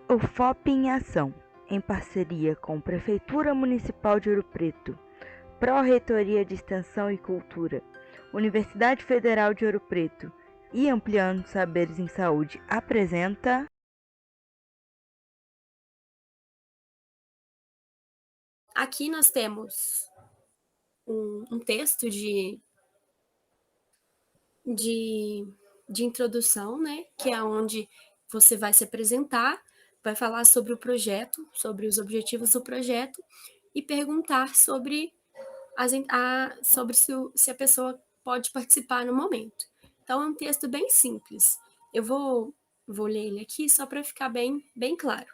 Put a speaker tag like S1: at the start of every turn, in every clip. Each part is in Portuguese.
S1: O FOP em Ação, em parceria com Prefeitura Municipal de Ouro Preto, Pró-Reitoria de Extensão e Cultura, Universidade Federal de Ouro Preto e Ampliando Saberes em Saúde, apresenta...
S2: Aqui nós temos um texto de introdução, né, que é onde você vai se apresentar, vai falar sobre o projeto, sobre os objetivos do projeto e perguntar sobre se a pessoa pode participar no momento. Então, é um texto bem simples. Eu vou ler ele aqui só para ficar bem claro.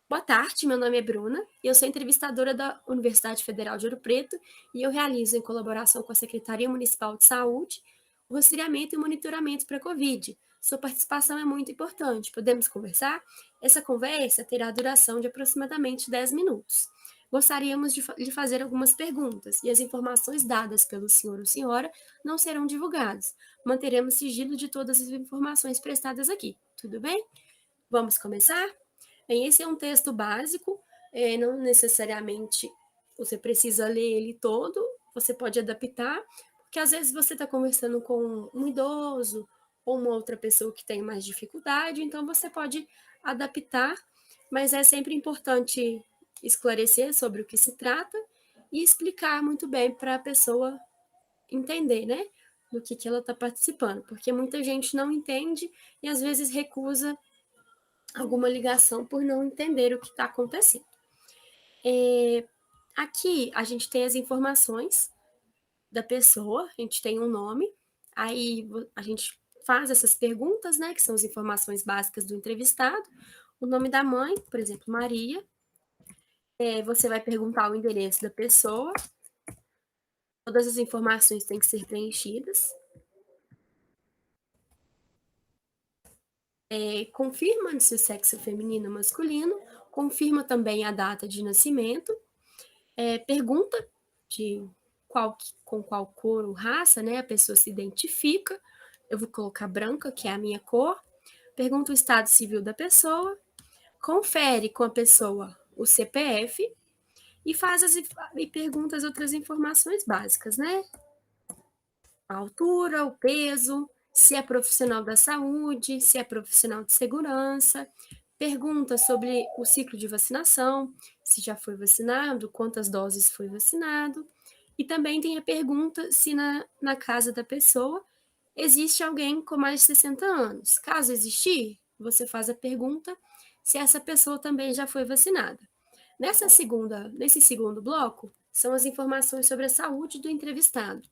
S2: Boa tarde, meu nome é Bruna, eu sou entrevistadora da Universidade Federal de Ouro Preto e eu realizo, em colaboração com a Secretaria Municipal de Saúde, o rastreamento e monitoramento para a Covid. Sua participação é muito importante. Podemos conversar? Essa conversa terá duração de aproximadamente 10 minutos. Gostaríamos de fazer algumas perguntas e as informações dadas pelo senhor ou senhora não serão divulgadas. Manteremos sigilo de todas as informações prestadas aqui. Tudo bem? Vamos começar? Bem, esse é um texto básico, não necessariamente você precisa ler ele todo, você pode adaptar, porque às vezes você está conversando com um idoso ou uma outra pessoa que tem mais dificuldade, então você pode adaptar, mas é sempre importante esclarecer sobre o que se trata e explicar muito bem para a pessoa entender, né, do que ela está participando, porque muita gente não entende e às vezes recusa alguma ligação por não entender o que está acontecendo. Aqui a gente tem as informações da pessoa, a gente tem um nome, aí a gente faz essas perguntas, né, que são as informações básicas do entrevistado, o nome da mãe, por exemplo, Maria, você vai perguntar o endereço da pessoa, todas as informações têm que ser preenchidas, confirma se o sexo é feminino ou masculino, confirma também a data de nascimento, pergunta de com qual cor ou raça, né, a pessoa se identifica. Eu vou colocar branca, que é a minha cor. Pergunta o estado civil da pessoa, confere com a pessoa o CPF e e pergunta as outras informações básicas, né? A altura, o peso, se é profissional da saúde, se é profissional de segurança, pergunta sobre o ciclo de vacinação, se já foi vacinado, quantas doses foi vacinado, e também tem a pergunta se na casa da pessoa existe alguém com mais de 60 anos. Caso existir, você faz a pergunta se essa pessoa também já foi vacinada. Nesse segundo bloco, são as informações sobre a saúde do entrevistado.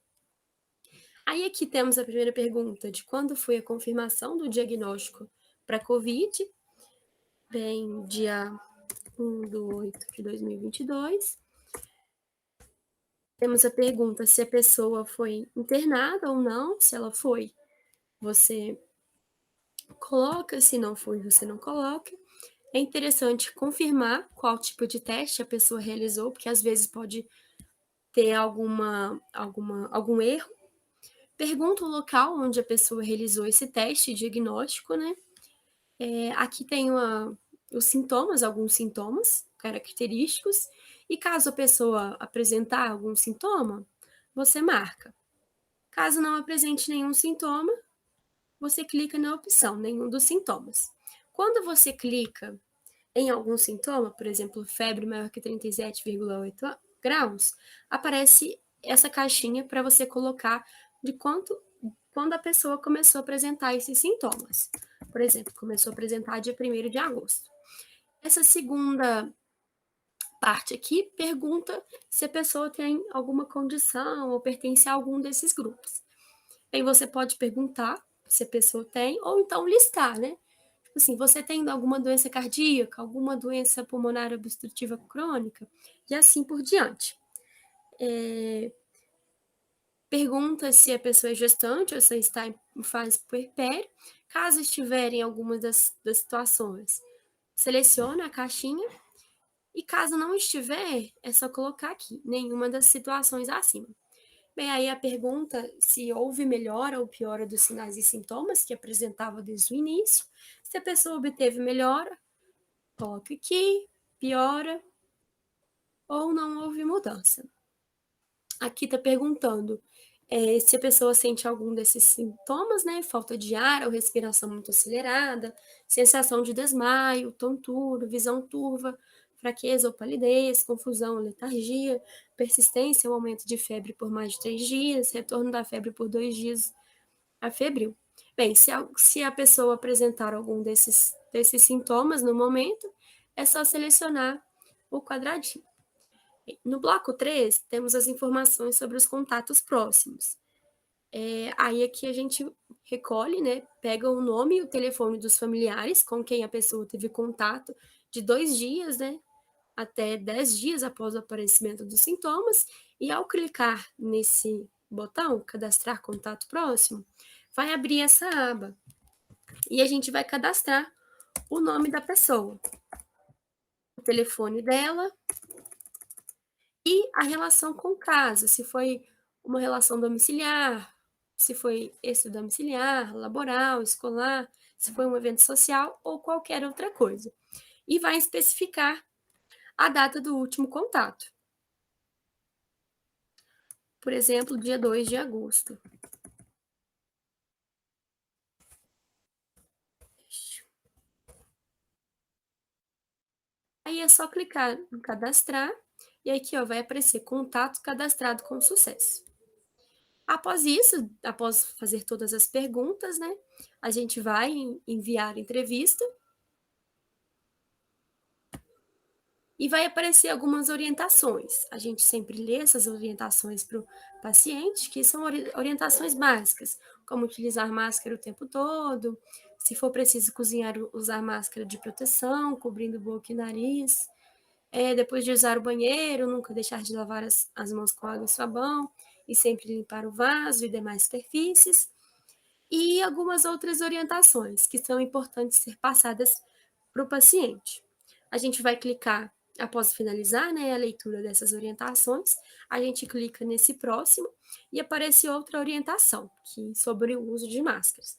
S2: Aí aqui temos a primeira pergunta de quando foi a confirmação do diagnóstico para COVID, bem, dia 1/8/2022. Temos a pergunta se a pessoa foi internada ou não, se ela foi, você coloca, se não foi, você não coloca. É interessante confirmar qual tipo de teste a pessoa realizou, porque às vezes pode ter algum erro. Pergunta o local onde a pessoa realizou esse teste diagnóstico, né? Aqui tem os sintomas, alguns sintomas característicos, e caso a pessoa apresentar algum sintoma, você marca. Caso não apresente nenhum sintoma, você clica na opção nenhum dos sintomas. Quando você clica em algum sintoma, por exemplo, febre maior que 37,8 graus, aparece essa caixinha para você colocar de quando a pessoa começou a apresentar esses sintomas. Por exemplo, começou a apresentar dia 1º de agosto. Essa segunda parte aqui pergunta se a pessoa tem alguma condição ou pertence a algum desses grupos. Aí você pode perguntar se a pessoa tem, ou então listar, né? Tipo assim, você tem alguma doença cardíaca, alguma doença pulmonar obstrutiva crônica, e assim por diante. Pergunta se a pessoa é gestante ou se está em fase puerpério. Caso estiver em alguma das situações, seleciona a caixinha e caso não estiver, é só colocar aqui, nenhuma das situações acima. Bem, aí a pergunta se houve melhora ou piora dos sinais e sintomas que apresentava desde o início. Se a pessoa obteve melhora, coloque aqui, piora ou não houve mudança. Aqui está perguntando se a pessoa sente algum desses sintomas, né? Falta de ar ou respiração muito acelerada, sensação de desmaio, tontura, visão turva, fraqueza ou palidez, confusão, letargia, persistência ou aumento de febre por mais de 3 dias, retorno da febre por 2 dias afebril. Bem, se a pessoa apresentar algum desses sintomas no momento, é só selecionar o quadradinho. No bloco 3, temos as informações sobre os contatos próximos. Aí aqui a gente recolhe, né, pega o nome e o telefone dos familiares com quem a pessoa teve contato de 2 dias, né, até 10 dias após o aparecimento dos sintomas, e ao clicar nesse botão, cadastrar contato próximo, vai abrir essa aba. E a gente vai cadastrar o nome da pessoa, o telefone dela e a relação com o caso, se foi uma relação domiciliar, se foi extradomiciliar, laboral, escolar, se foi um evento social ou qualquer outra coisa. E vai especificar a data do último contato. Por exemplo, dia 2 de agosto. Aí é só clicar em cadastrar e aqui ó, vai aparecer contato cadastrado com sucesso. Após isso, após fazer todas as perguntas, né, a gente vai enviar a entrevista e vai aparecer algumas orientações. A gente sempre lê essas orientações para o paciente, que são orientações básicas, como utilizar máscara o tempo todo, se for preciso cozinhar, usar máscara de proteção, cobrindo boca e nariz. Depois de usar o banheiro, nunca deixar de lavar as mãos com água e sabão, e sempre limpar o vaso e demais superfícies. E algumas outras orientações que são importantes ser passadas para o paciente. A gente vai clicar, após finalizar, né, a leitura dessas orientações, a gente clica nesse próximo e aparece outra orientação, que sobre o uso de máscaras.